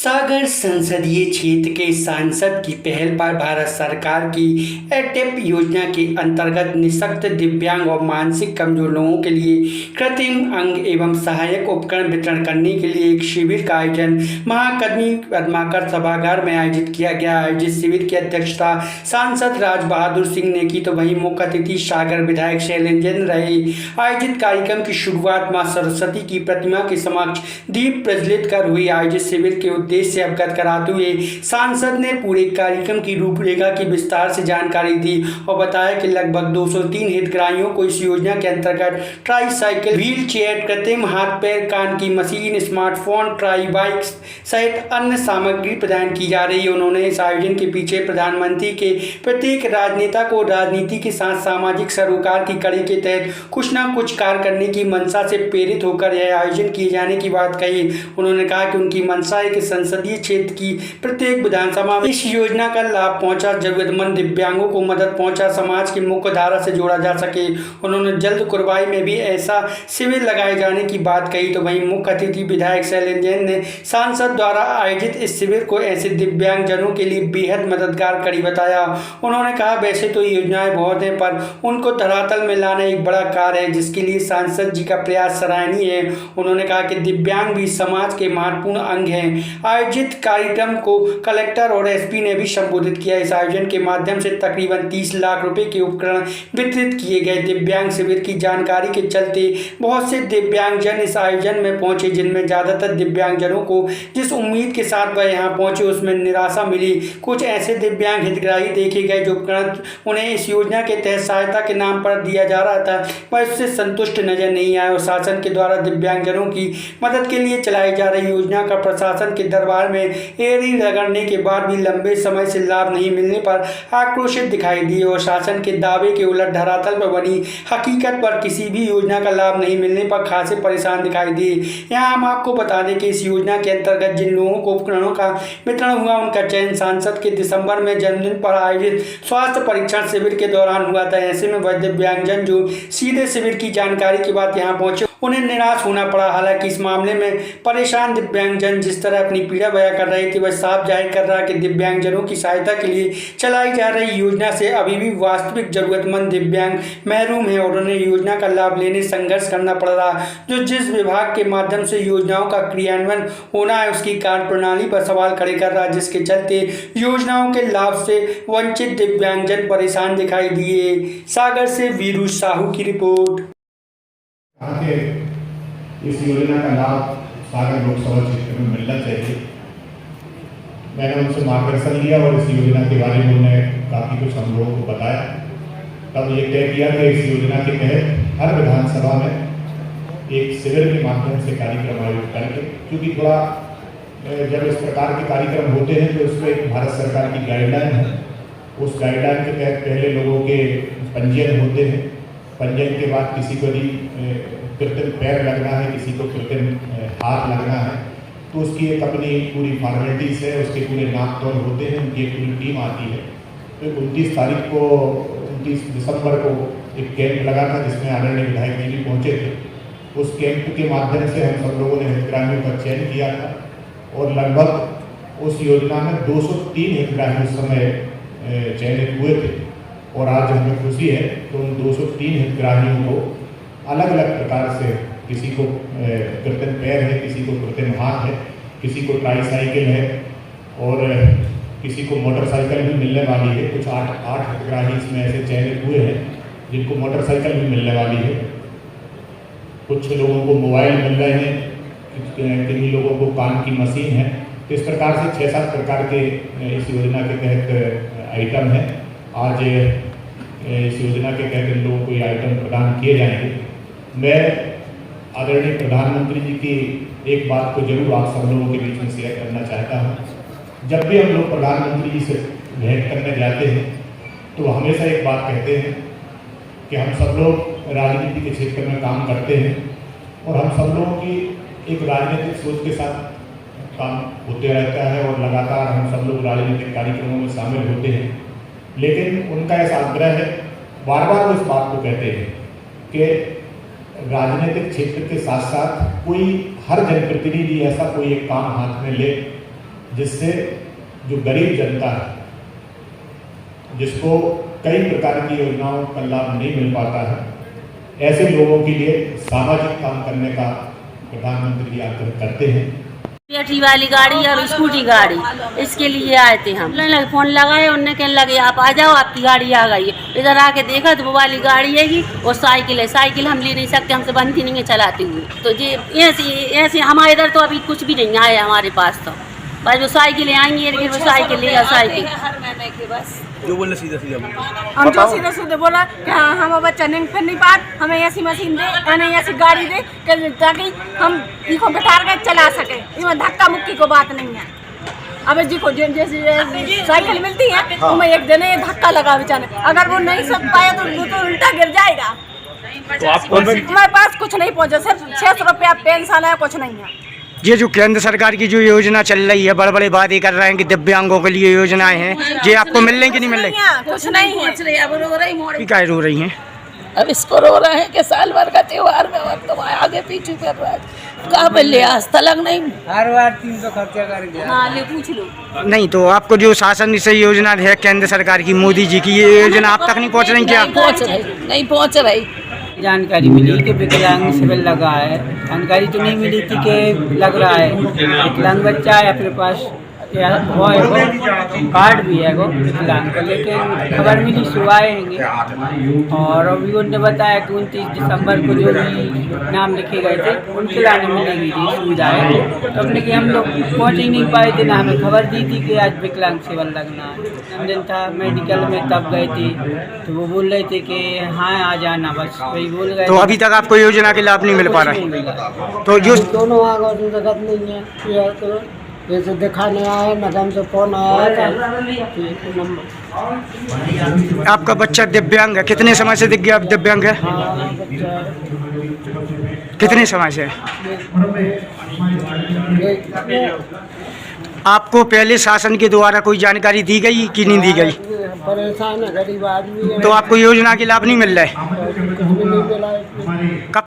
सागर संसदीय क्षेत्र के सांसद की पहल पर भारत सरकार की एटेप योजना के अंतर्गत निःशक्त दिव्यांग और मानसिक कमजोर लोगों के लिए कृत्रिम अंग एवं सहायक उपकरण वितरण करने के लिए एक शिविर का आयोजन महाकवि पद्माकर सभागार में आयोजित किया गया। आयोजित शिविर की अध्यक्षता सांसद राज बहादुर सिंह ने की तो वहीं मुख्य अतिथि सागर विधायक शैलेंद्र रहे। आयोजित कार्यक्रम की शुरुआत मां सरस्वती की प्रतिमा के समक्ष दीप प्रज्वलित कर हुई। आयोजित शिविर के उद्देश्य से अवगत कराते हुए सांसद ने पूरे कार्यक्रम की रूपरेखा की विस्तार से जानकारी दी और बताया कि लगभग 203 हितग्राहियों को इस योजना के अंतर्गत ट्राई साइकिल, व्हील चेयर, कृत्रिम हाथ पैर कान की मशीन, स्मार्टफोन, ट्राई बाइक सहित अन्य सामग्री प्रदान की जा रही है। उन्होंने इस आयोजन के पीछे प्रधानमंत्री के प्रत्येक राजनेता को राजनीति के साथ सामाजिक सरोकार की कड़ी के तहत कुछ न कुछ कार्य करने की मंशा से प्रेरित होकर यह आयोजन किए जाने की बात कही। उन्होंने कहा कि उनकी मंशा है कि संसदीय क्षेत्र की प्रत्येक विधानसभा में इस योजना का लाभ पहुंचा, जरूरतमंद दिव्यांगों को मदद पहुंचा, समाज की मुख्य धारा से जोड़ा जा सके। उन्होंने जल्द कुरवाई में भी ऐसा शिविर लगाए जाने की बात कही तो वहीं मुख्य अतिथि विधायक शैलेंद्र ने सांसद द्वारा आयोजित इस शिविर को ऐसे दिव्यांगजनों के लिए बेहद मददगार कड़ी बताया। उन्होंने कहा वैसे तो योजनाएं बहुत हैं पर उनको धरातल में लाना एक बड़ा कार्य है जिसके लिए सांसद जी का प्रयास सराहनीय है। उन्होंने कहा कि दिव्यांग भी समाज के महत्वपूर्ण अंग हैं। आयोजित कार्यक्रम को कलेक्टर और एसपी ने भी संबोधित किया। इस आयोजन के माध्यम से तकरीबन 30 लाख रुपए के उपकरण वितरित किए गए। दिव्यांग शिविर की जानकारी के चलते बहुत से दिव्यांगजन इस आयोजन में पहुंचे, जिनमें ज्यादातर दिव्यांगजनों को जिस उम्मीद के साथ वह यहाँ पहुंचे उसमें निराशा मिली। कुछ ऐसे दिव्यांग हितग्राही देखे गए जो उपकरण उन्हें इस योजना के तहत सहायता के नाम पर दिया जा रहा था वह उससे संतुष्ट नजर नहीं आए और शासन के द्वारा दिव्यांगजनों की मदद के लिए चलाई जा रही योजना का प्रशासन के दरबार में एड़ी रगड़ने के बाद भी लंबे समय से लाभ नहीं मिलने पर आक्रोशित दिखाई दिए और शासन के दावे के उलट धरातल पर बनी हकीकत पर किसी भी योजना का लाभ नहीं मिलने पर खासे परेशान दिखाई दिए। यहाँ हम आपको बता दें कि इस योजना के अंतर्गत जिन लोगों को उपकरणों का वितरण हुआ उनका चयन सांसद के दिसंबर में जन्मदिन पर आयोजित स्वास्थ्य परीक्षण शिविर के दौरान हुआ था। ऐसे में वह दिव्यांगजन जो सीधे शिविर की जानकारी के बाद यहाँ पहुंचे उन्हें निराश होना पड़ा। हालांकि इस मामले में परेशान दिव्यांगजन जिस तरह अपनी पीड़ा बयां कर रहे थे वह साफ जाहिर कर रहा कि दिव्यांगजनों की सहायता के लिए चलाई जा रही योजना से अभी भी वास्तविक जरूरतमंद दिव्यांग महरूम है और उन्हें योजना का लाभ लेने संघर्ष करना पड़ रहा। जो जिस विभाग के माध्यम से योजनाओं का क्रियान्वयन होना है उसकी कार्यप्रणाली पर सवाल खड़े कर रहा, जिसके चलते योजनाओं के लाभ से वंचित दिव्यांगजन परेशान दिखाई दिए। सागर से वीरू साहू की रिपोर्ट। इस योजना का लाभ सागर लोकसभा क्षेत्र में मिलना चाहिए। मैंने उनसे मार्गदर्शन लिया और इस योजना के बारे में उन्हें काफ़ी कुछ हम लोगों को बताया। तब ये तय किया कि इस योजना के तहत हर विधानसभा में एक शिविर के माध्यम से कार्यक्रम आयोजित करके, क्योंकि थोड़ा जब इस प्रकार के कार्यक्रम होते हैं तो उसमें भारत सरकार की गाइडलाइन है। उस गाइडलाइन के तहत पहले लोगों के पंजीयन होते हैं। पंजीयन के बाद किसी को भी कृत्रिम पैर लगना है, किसी को कृत्रिम हाथ लगना है, तो उसकी एक अपनी पूरी फॉर्मेलिटीज़ है, उसके पूरे नाप तोल होते हैं, उनकी एक पूरी टीम आती है। तो 29 दिसंबर को एक कैंप लगा था जिसमें आदरणीय विधायक जी भी पहुँचे थे। उस कैंप के माध्यम से हम सब लोगों ने हितग्राहियों का चयन किया था और लगभग उस योजना में 203 हितग्राही उस समय चयनित हुए थे और आज हमें खुशी है तो उन 203 हितग्राहियों को अलग अलग प्रकार से, किसी को कृत्रिम पैर है, किसी को कृत्रिम हाथ है, किसी को ट्राई साइकिल है और किसी को मोटरसाइकिल भी मिलने वाली है। कुछ 8 हितग्राही इसमें ऐसे चयनित हुए हैं जिनको मोटरसाइकिल भी मिलने वाली है। कुछ लोगों को मोबाइल मिल रहे हैं, किन्हीं लोगों को कान की मशीन है। तो इस प्रकार से 6-7 प्रकार के इस योजना के तहत आइटम हैं। आज इस योजना के तहत इन लोगों को ये आइटम प्रदान किए जाएंगे। मैं आदरणीय प्रधानमंत्री जी की एक बात को जरूर आप सब लोगों के बीच में शेयर करना चाहता हूँ। जब भी हम लोग प्रधानमंत्री जी से भेंट करने जाते हैं तो हमेशा एक बात कहते हैं कि हम सब लोग राजनीति के क्षेत्र में काम करते हैं और हम सब लोगों की एक राजनीतिक सोच के साथ काम होते रहता है और लगातार हम सब लोग राजनीतिक कार्यक्रमों में शामिल होते हैं। लेकिन उनका ऐसा आग्रह है, बार बार वो इस बात को कहते हैं कि राजनीतिक क्षेत्र के साथ साथ कोई हर जनप्रतिनिधि ऐसा कोई एक काम हाथ में ले जिससे जो गरीब जनता है, जिसको कई प्रकार की योजनाओं का लाभ नहीं मिल पाता है, ऐसे लोगों के लिए सामाजिक काम करने का प्रधानमंत्री जी आग्रह करते हैं। बैटरी वाली गाड़ी और स्कूटी गाड़ी, इसके लिए आए थे हम। फोन लगाए, उनने कहने लगे आप आ जाओ, आपकी गाड़ी आ गई है। इधर आके देखा तो वो वाली गाड़ी है और साइकिल है। साइकिल हम ले नहीं सकते, हमसे बनती नहीं है चलाते हुए। तो जी ऐसे हमारे इधर तो अभी कुछ भी नहीं आया हमारे पास, तो बस वो साइकिलें आएंगी, लेकिन वो साइकिल ले साइकिल हर महीने के बस जो बोलना सीधा सीधा हम जो सीधे सीधे बोला कि हाँ हम बच्चा नहीं फिर नहीं पात, हमें ऐसी मशीन दे, हमें ऐसी गाड़ी दे ताकि हम इनको बैठा के चला सके। इसमें धक्का मुक्की को बात नहीं है। अब जी को जैसे साइकिल मिलती है उसमें एक दिन धक्का लगा बेचारे, अगर वो नहीं सक पाया तो वो तो उल्टा गिर जाएगा। तो आपको हमारे पास कुछ नहीं पहुँचा, सिर्फ 600 रुपया पेंशन है, कुछ नहीं है। ये जो केंद्र सरकार की जो योजना चल रही है, बड़े बड़े वादे कर रहे हैं कि दिव्यांगों के लिए योजनाएं हैं, ये आपको मिल रही कि नहीं मिल रही? कुछ नहीं है। क्या कह रो रही हैं? अब इसको रो रहे हैं कि साल भर का त्योहार में वक्त तो आगे पीछे कर रहा है। कहाँ पे ले आज तलक नहीं, हर बार 300 खर्चा कर। हाँ ले पूछ लो। नहीं तो आपको जो शासन से योजना है केंद्र सरकार की, मोदी जी की, ये योजना आप तक नहीं पहुँच रही क्या? नहीं पहुँच रही। जानकारी मिली कि विकलांग शिविर लगा है। जानकारी तो नहीं मिली थी कि लग रहा है। विकलांग बच्चा है अपने पास, वो कार्ड भी है वो विकलांग को, लेकिन खबर मिली सुबह आएंगे। और अभी उन्होंने बताया कि 29 दिसंबर को जो भी नाम लिखे गए थे उनके लाने मिलेगी ये सुविधाएँ। तो अपने कि हम लोग पहुँच ही नहीं पाए थे, ना हमें खबर दी थी कि आज विकलांग शिविर लगना है। जन्मदिन था मेडिकल में, तब गए थे तो वो बोल रहे थे कि हाँ आ जाना, बस वही बोल गए। तो अभी तक आपको योजना के लाभ नहीं मिल पा रहा है? तो जो दोनों आगे दिक्कत नहीं है, जैसे दिखाने आए मैडम से फोन आया था। आपका बच्चा दिव्यांग है, कितने समय से दिव्यांग है? कितने समय से? आपको पहले शासन के द्वारा कोई जानकारी दी गई कि नहीं दी गई? परेशान है, गरीब आदमी है। तो आपको योजना के लाभ नहीं मिल रहा है? कुछ भी नहीं मिला है। कब